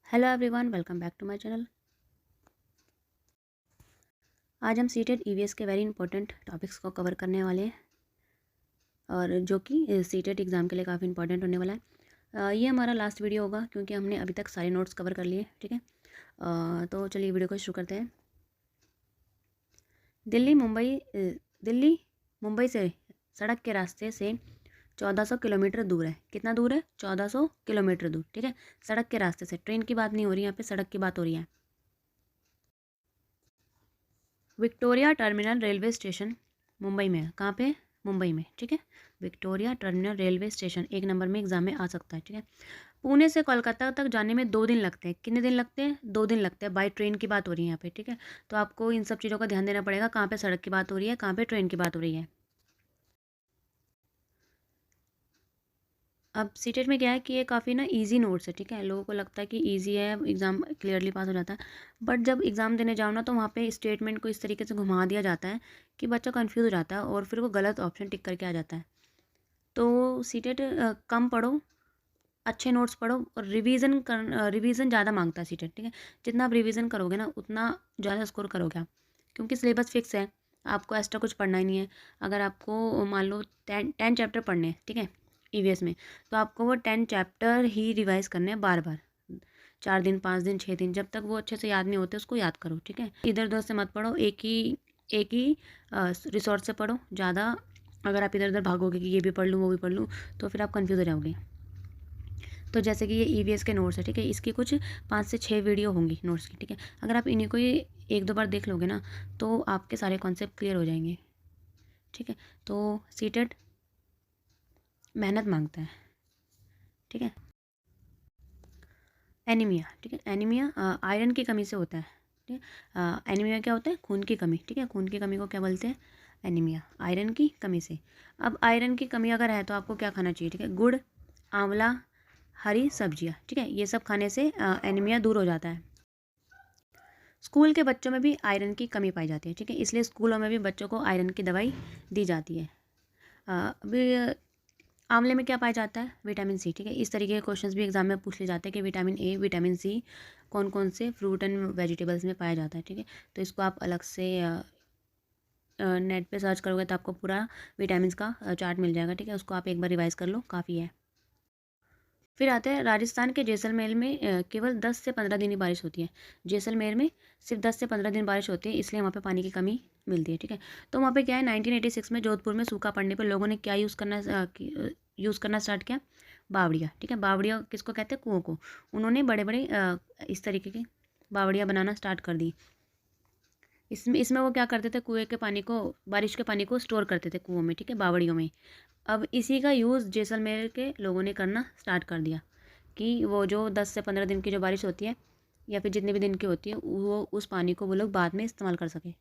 Hello everyone, welcome back to my channel. आज हम CTET EVS के वेरी इंपॉर्टेंट टॉपिक्स को कवर करने वाले हैं और जो कि सीटेट एग्ज़ाम के लिए काफ़ी इंपॉर्टेंट होने वाला है। ये हमारा लास्ट वीडियो होगा क्योंकि हमने अभी तक सारे नोट्स कवर कर लिए। ठीक है, तो चलिए वीडियो को शुरू करते हैं। दिल्ली मुंबई से सड़क के रास्ते से 1400 किलोमीटर दूर है। कितना दूर है? 1400 किलोमीटर दूर। ठीक है, सड़क के रास्ते से, ट्रेन की बात नहीं हो रही, यहाँ पे सड़क की बात हो रही है। Victoria terminal railway station Mumbai में है। कहाँ पे? मुंबई में। ठीक है, विक्टोरिया टर्मिनल रेलवे स्टेशन एक नंबर में एग्जाम में आ सकता है। ठीक है, पुणे से कोलकाता तक जाने में 2 दिन लगते हैं। कितने दिन लगते हैं? 2 दिन लगते हैं। बाई ट्रेन की बात हो रही है यहाँ पे। ठीक है, तो आपको इन सब चीज़ों का ध्यान देना पड़ेगा। कहाँ पे सड़क की बात हो रही है, कहाँ पे ट्रेन की बात हो रही है। अब सीटेट में क्या है कि ये काफ़ी ना इजी नोट्स है। ठीक है, लोगों को लगता है कि इजी है, एग्ज़ाम क्लियरली पास हो जाता है, बट जब एग्ज़ाम देने जाओ ना तो वहाँ पे स्टेटमेंट को इस तरीके से घुमा दिया जाता है कि बच्चा कंफ्यूज हो जाता है और फिर वो गलत ऑप्शन टिक करके आ जाता है। तो सीटेट कम पढ़ो, अच्छे नोट्स पढ़ो और रिवीजन ज़्यादा मांगता है सीटेट। ठीक है, जितना आप रिवीजन करोगे ना उतना ज़्यादा स्कोर करोगे आप, क्योंकि सिलेबस फिक्स है। आपको एक्स्ट्रा कुछ पढ़ना ही नहीं है। अगर आपको मान लो 10 चैप्टर पढ़ने हैं, ठीक है, ईवीएस में, तो आपको वो 10 चैप्टर ही रिवाइज करने हैं बार बार। 4 दिन, 5 दिन, 6 दिन, जब तक वो अच्छे से याद नहीं होते उसको याद करो। ठीक है, इधर उधर से मत पढ़ो, एक ही रिसोर्स से पढ़ो ज़्यादा। अगर आप इधर उधर भागोगे कि ये भी पढ़ लूँ वो भी पढ़ लूँ तो फिर आप कन्फ्यूज़ हो जाओगे। तो जैसे कि ये ईवीएस के नोट्स है, ठीक है, इसकी कुछ 5 से 6 वीडियो होंगी नोट्स की। ठीक है, अगर आप इन्हीं को ये 1-2 बार देख लोगे ना तो आपके सारे कॉन्सेप्ट क्लियर हो जाएंगे। ठीक है, तो सीटेट मेहनत मांगता है। ठीक है, एनीमिया। ठीक है, एनीमिया आयरन की कमी से होता है। ठीक है, एनीमिया क्या होता है? खून की कमी। ठीक है, खून की कमी को क्या बोलते हैं? एनीमिया, आयरन की कमी से। अब आयरन की कमी अगर है तो आपको क्या खाना चाहिए? ठीक है, गुड़, आंवला, हरी सब्जियाँ। ठीक है, ये सब खाने से एनीमिया दूर हो जाता है। स्कूल के बच्चों में भी आयरन की कमी पाई जाती है। ठीक है, इसलिए स्कूलों में भी बच्चों को आयरन की दवाई दी जाती है। अभी आंवले में क्या पाया जाता है? Vitamin C. ठीक है, इस तरीके के क्वेश्चंस भी एग्जाम में पूछ ले जाते हैं कि विटामिन ए, विटामिन सी कौन कौन से फ्रूट एंड वेजिटेबल्स में पाया जाता है। ठीक है, तो इसको आप अलग से नेट पे सर्च करोगे तो आपको पूरा विटामिन का चार्ट मिल जाएगा। ठीक है, उसको आप एक बार रिवाइज कर लो, काफ़ी है। फिर आते हैं राजस्थान के जैसलमेर में केवल 10 से 15 दिन ही बारिश होती है। जैसलमेर में सिर्फ 10 से 15 दिन बारिश होती है, इसलिए वहाँ पे पानी की कमी मिलती है। ठीक है, तो वहाँ पे क्या है, 1986 में जोधपुर में सूखा पड़ने पर लोगों ने क्या यूज़ करना स्टार्ट किया? बावड़िया। ठीक है, बावड़िया किसको कहते हैं? कुओं को। उन्होंने बड़े बड़े इस तरीके के बावड़ियाँ बनाना स्टार्ट कर दी। इसमें इसमें वो क्या करते थे? कुएं के पानी को, बारिश के पानी को स्टोर करते थे कुओं में। ठीक है, बावड़ियों में। अब इसी का यूज़ जैसलमेर के लोगों ने करना स्टार्ट कर दिया कि वो जो 10 से 15 दिन की जो बारिश होती है या फिर जितने भी दिन की होती है वो उस पानी को वो लोग बाद में इस्तेमाल कर सके।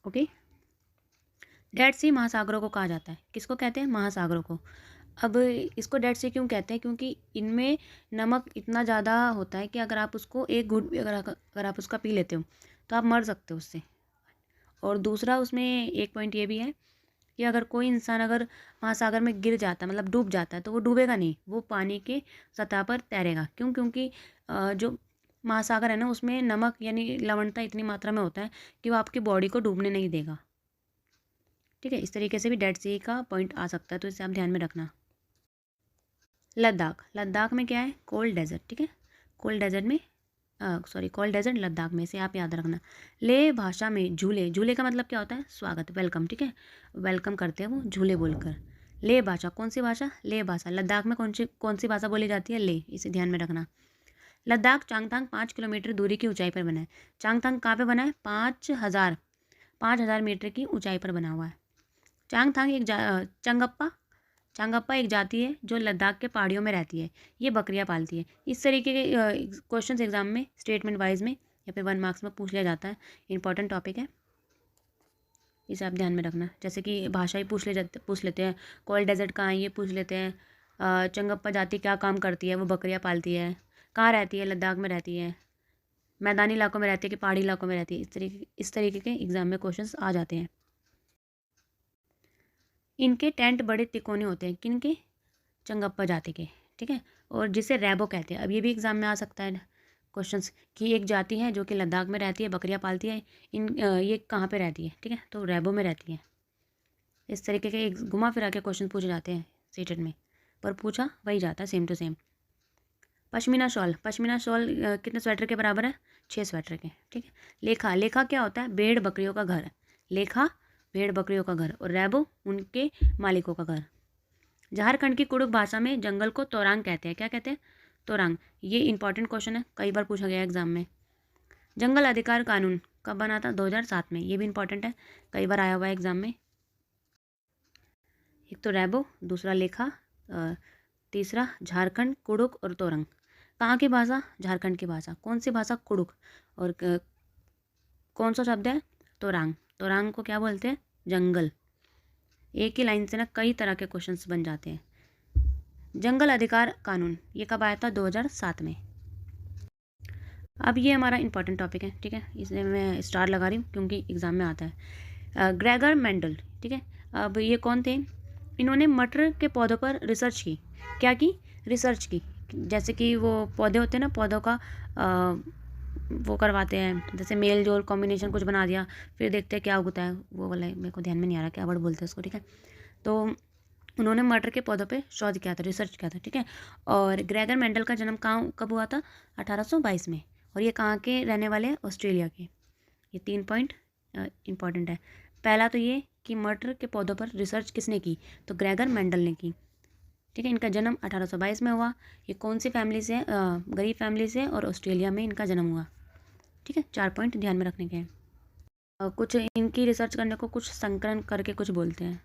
ओके, डेड सी महासागरों को कहा जाता है। किसको कहते हैं? महासागरों को। अब इसको डेड सी क्यों कहते हैं? क्योंकि इनमें नमक इतना ज़्यादा होता है कि अगर आप उसको एक घूंट भी अगर आप उसका पी लेते हो तो आप मर सकते हो उससे। और दूसरा उसमें एक पॉइंट ये भी है कि अगर कोई इंसान अगर महासागर में गिर जाता है, मतलब डूब जाता है, तो वो डूबेगा नहीं, वो पानी के सतह पर तैरेगा। क्यों? क्योंकि जो महासागर है ना उसमें नमक यानी लवणता इतनी मात्रा में होता है कि वो आपकी बॉडी को डूबने नहीं देगा। ठीक है, इस तरीके से भी डेड सी का पॉइंट आ सकता है, तो इसे आप ध्यान में रखना। लद्दाख, लद्दाख में क्या है? Cold desert. ठीक है, कोल्ड डेजर्ट में कोल्ड डेजर्ट लद्दाख में, से आप याद रखना। ले भाषा में झूले, झूले का मतलब क्या होता है? स्वागत, वेलकम। ठीक है, वेलकम करते हैं वो झूले बोलकर। ले भाषा, कौन सी भाषा? ले भाषा। लद्दाख में कौन सी भाषा बोली जाती है? ले, इसे ध्यान में रखना। लद्दाख चांगथांग 5 किलोमीटर दूरी की ऊंचाई पर बना है। चांगथांग कहाँ पे बना है? 5,000 मीटर की ऊंचाई पर बना हुआ है। चांगथांग चांगप्पा एक जाति है जो लद्दाख के पहाड़ियों में रहती है। ये बकरियां पालती है। इस तरीके के क्वेश्चंस एग्जाम में स्टेटमेंट वाइज में या फिर 1 मार्क्स में पूछ लिया जाता है। इंपॉर्टेंट टॉपिक है, इसे आप ध्यान में रखना। जैसे कि भाषा ही पूछ लेते हैं, कोल्ड डेजर्ट कहाँ है ये पूछ लेते हैं, चंगप्पा जाति क्या काम करती है? वो बकरियाँ पालती है। कहाँ रहती है? लद्दाख में रहती है। मैदानी इलाकों में रहती है कि पहाड़ी इलाकों में रहती है? इस तरीके के एग्जाम में क्वेश्चंस आ जाते हैं। इनके टेंट बड़े तिकोने होते हैं। किनके? चंगप्पा जाति के। ठीक है, और जिसे रैबो कहते हैं। अब ये भी एग्जाम में आ सकता है क्वेश्चंस कि एक जाति है जो कि लद्दाख में रहती है, बकरियां पालती है, ये कहाँ पे रहती है, ठीक है, तो रैबो में रहती है। इस तरीके के एक घुमा फिरा के क्वेश्चन पूछे जाते हैं सीटेट में, पर पूछा वही जाता है same to same. Pashmina shawl, pashmina shawl कितने स्वेटर के बराबर है? 6 स्वेटर के, ठीक है। लेखा, लेखा क्या होता है? भेड़ बकरियों का घर। लेखा भेड़ बकरियों का घर, और रैबो उनके मालिकों का घर। झारखंड की कुड़ुक भाषा में जंगल को तोरांग कहते हैं। क्या कहते हैं? तोरांग। ये इंपॉर्टेंट क्वेश्चन है, कई बार पूछा गया एग्जाम में। जंगल अधिकार कानून कब बना था? 2007 में। ये भी इंपॉर्टेंट है, कई बार आया हुआ है एग्जाम में। एक तो रैबो, दूसरा लेखा, तीसरा झारखंड, कुड़ुक और तोरंग। कहाँ की भाषा? झारखंड की भाषा। कौन सी भाषा? कुड़ुक। और कौन सा शब्द है? तोरांग। तोरांग को क्या बोलते हैं? जंगल। एक ही लाइन से ना कई तरह के क्वेश्चंस बन जाते हैं। जंगल अधिकार कानून ये कब आया था? 2007 में। अब ये हमारा इंपॉर्टेंट टॉपिक है, ठीक है, इसलिए मैं स्टार लगा रही हूँ क्योंकि एग्जाम में आता है। ग्रेगर मेंडल, ठीक है। अब ये कौन थे? इन्होंने मटर के पौधों पर रिसर्च की। क्या की? रिसर्च की। जैसे कि वो पौधे होते हैं ना, पौधों का वो करवाते हैं, जैसे मेल जोल कॉम्बिनेशन कुछ बना दिया, फिर देखते हैं क्या उगता है। वो वाला मेरे को ध्यान में नहीं आ रहा क्या वर्ड बोलते हैं उसको, ठीक है। तो उन्होंने मटर के पौधों पे शोध किया था, रिसर्च किया था, ठीक है। और ग्रेगर मेंडल का जन्म कहाँ कब हुआ था? 1822 में। और ये कहाँ के रहने वाले हैं? ऑस्ट्रेलिया के। ये 3 पॉइंट इंपॉर्टेंट है। पहला तो ये कि मटर के पौधों पर रिसर्च किसने की? तो ग्रेगर मेंडल ने की, ठीक है। इनका जन्म 1822 में हुआ। ये कौन सी फैमिली से? गरीब फैमिली से, और ऑस्ट्रेलिया में इनका जन्म हुआ, ठीक है। 4 पॉइंट ध्यान में रखने के हैं। कुछ इनकी रिसर्च करने को कुछ संकलन करके कुछ बोलते हैं।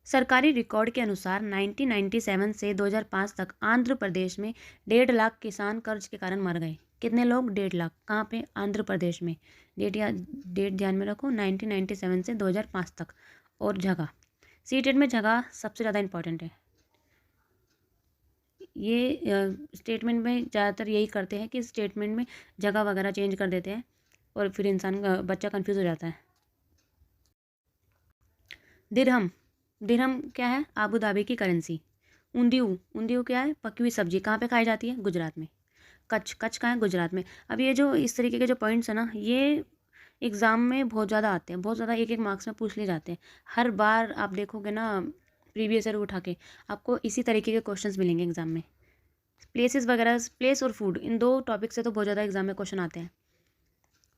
सरकारी रिकॉर्ड के अनुसार 1997 से 2005 तक आंध्र प्रदेश में 1.5 लाख किसान कर्ज के कारण मर गए। कितने लोग? 1.5 लाख। कहाँ पे? आंध्र प्रदेश में। डेट ध्यान में रखो, 1997 से 2005 तक। और जगह, सीटेट में जगह सबसे ज़्यादा इंपॉर्टेंट है। ये स्टेटमेंट में ज़्यादातर यही करते हैं कि स्टेटमेंट में जगह वगैरह चेंज कर देते हैं, और फिर इंसान बच्चा कंफ्यूज हो जाता है। दिरहम, दिरहम क्या है? आबू धाबी की करेंसी। ऊंधियू, ऊंधियू क्या है? पकी हुई सब्जी। कहाँ पे खाई जाती है? गुजरात में। कच्छ, कच्छ कहाँ है? गुजरात में। अब ये जो इस तरीके के जो पॉइंट्स है ना, ये एग्ज़ाम में बहुत ज़्यादा आते हैं, बहुत ज़्यादा एक एक मार्क्स में पूछ लिए जाते हैं। हर बार आप देखोगे ना प्रीवियस ईयर उठा के, आपको इसी तरीके के क्वेश्चंस मिलेंगे एग्जाम में। प्लेसेस वगैरह, प्लेस और फूड, इन 2 टॉपिक से तो बहुत ज़्यादा एग्जाम में क्वेश्चन आते हैं।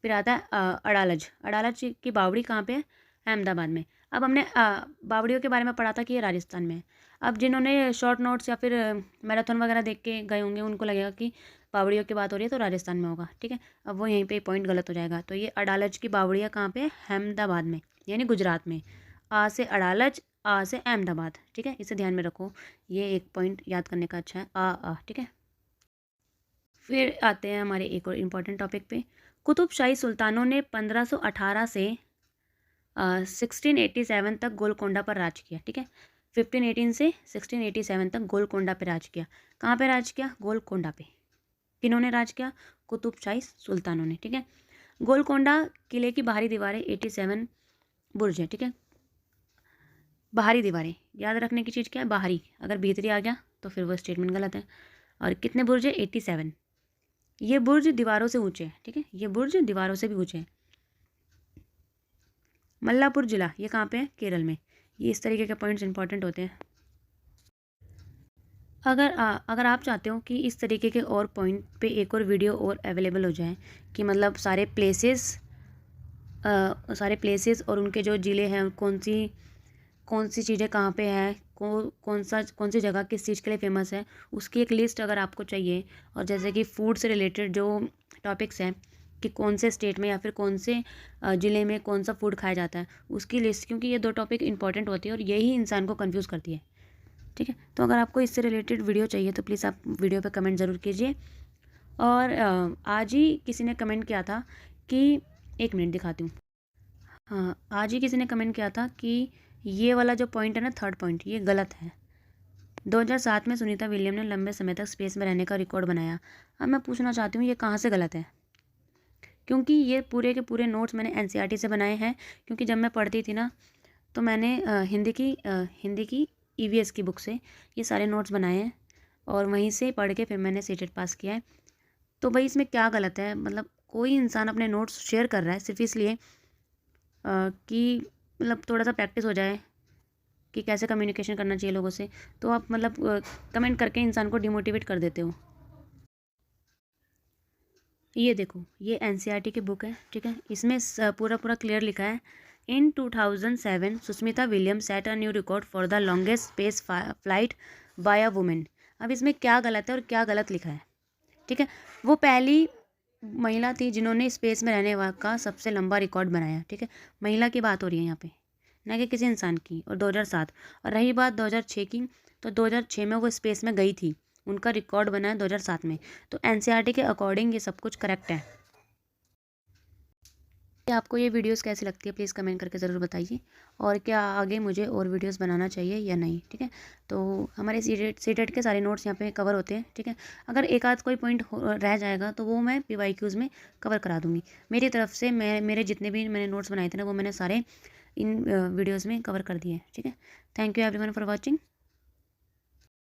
फिर आता है अडालज। अडालज की बावड़ी कहाँ पे है? अहमदाबाद में। अब हमने बावड़ियों के बारे में पढ़ा था कि ये राजस्थान में है। अब जिन्होंने शॉर्ट नोट्स या फिर मैराथन वगैरह देख के गए होंगे, उनको लगेगा कि बावड़ियों की बात हो रही है तो राजस्थान में होगा, ठीक है। अब वो यहीं पे पॉइंट गलत हो जाएगा। तो ये अडालज की बावड़ियाँ कहाँ पे है? अहमदाबाद में, यानी गुजरात में। आ से अडालज, आ से अहमदाबाद, ठीक है, इसे ध्यान में रखो। ये एक पॉइंट याद करने का अच्छा है, आ, ठीक है। फिर आते हैं हमारे एक और इम्पॉर्टेंट टॉपिक पे। कुतुबशाही सुल्तानों ने 1518 से 1687 तक गोलकोंडा पर राज किया, ठीक है। 1518 से 1687 तक गोलकोंडा पे राज किया। कहाँ पे राज किया? गोलकोंडा पे। किन्होंने राज किया? कुतुबशाही सुल्तानों ने, ठीक है। गोलकोंडा किले की बाहरी दीवारें 87 बुर्ज है, ठीक है। बाहरी दीवारें याद रखने की चीज़ क्या है? बाहरी। अगर भीतरी आ गया तो फिर वो स्टेटमेंट गलत है। और कितने बुर्ज है? 87। ये बुर्ज दीवारों से ऊंचे हैं, ठीक है, ये बुर्ज दीवारों से भी ऊंचे हैं। मल्लापुर जिला ये कहाँ पे है? केरल में। ये इस तरीके के पॉइंट्स इंपॉर्टेंट होते हैं। अगर आप चाहते हो कि इस तरीके के और पॉइंट पे एक और वीडियो और अवेलेबल हो जाए, कि मतलब सारे प्लेसेस और उनके जो ज़िले हैं, कौन सी चीज़ें कहाँ पे है, कौन सी जगह किस चीज़ के लिए फ़ेमस है, उसकी एक लिस्ट अगर आपको चाहिए, और जैसे कि फूड से रिलेटेड जो टॉपिक्स हैं कि कौन से स्टेट में या फिर कौन से ज़िले में कौन सा फूड खाया जाता है, उसकी लिस्ट, क्योंकि ये 2 टॉपिक इंपॉर्टेंट होती है और यही इंसान को कन्फ्यूज़ करती है, ठीक है। तो अगर आपको इससे रिलेटेड वीडियो चाहिए तो प्लीज़ आप वीडियो पे कमेंट ज़रूर कीजिए। और आज ही किसी ने कमेंट किया था कि, 1 मिनट दिखाती हूँ। हाँ, आज ही किसी ने कमेंट किया था कि ये वाला जो पॉइंट है ना, 3rd पॉइंट, ये गलत है। 2007 में सुनीता विलियम ने लंबे समय तक स्पेस में रहने का रिकॉर्ड बनाया। अब मैं पूछना चाहती हूँ ये कहाँ से गलत है, क्योंकि ये पूरे के पूरे नोट्स मैंने एनसीईआरटी से बनाए हैं। क्योंकि जब मैं पढ़ती थी ना, तो मैंने हिंदी की ईवीएस की बुक से ये सारे नोट्स बनाए हैं और वहीं से पढ़ के फिर मैंने सीटेट पास किया है। तो भाई इसमें क्या गलत है? मतलब कोई इंसान अपने नोट्स शेयर कर रहा है सिर्फ इसलिए कि मतलब थोड़ा सा प्रैक्टिस हो जाए कि कैसे कम्युनिकेशन करना चाहिए लोगों से, तो आप मतलब कमेंट करके इंसान को डिमोटिवेट कर देते हो। ये देखो, ये एनसीईआरटी की बुक है, ठीक है। इसमें पूरा पूरा क्लियर लिखा है, in 2007 Sushmita William set a new record for the longest space flight by a women. अब इसमें क्या गलत है और क्या गलत लिखा है, ठीक है। वो पहली महिला थी जिन्होंने स्पेस में रहने का सबसे लंबा रिकॉर्ड बनाया, ठीक है। महिला की बात हो रही है यहाँ पे, ना कि किसी इंसान की। और 2007, और रही बात 2006 की, तो 2006 में वो स्पेस में गई थी, उनका रिकॉर्ड बना है 2007 में। तो एनसीईआरटी के अकॉर्डिंग ये सब कुछ करेक्ट है। आपको ये वीडियोस कैसी लगती है प्लीज़ कमेंट करके ज़रूर बताइए, और क्या आगे मुझे और वीडियोस बनाना चाहिए या नहीं, ठीक है। तो हमारे सीटेट के सारे नोट्स यहाँ पे कवर होते हैं, ठीक है। अगर एक आध कोई पॉइंट रह जाएगा तो वो मैं पीवाईक्यूज़ में कवर करा दूँगी। मेरी तरफ से मेरे जितने भी मैंने नोट्स बनाए थे ना, वो मैंने सारे इन वीडियोज़ में कवर कर दिए, ठीक है। Thank you everyone for watching.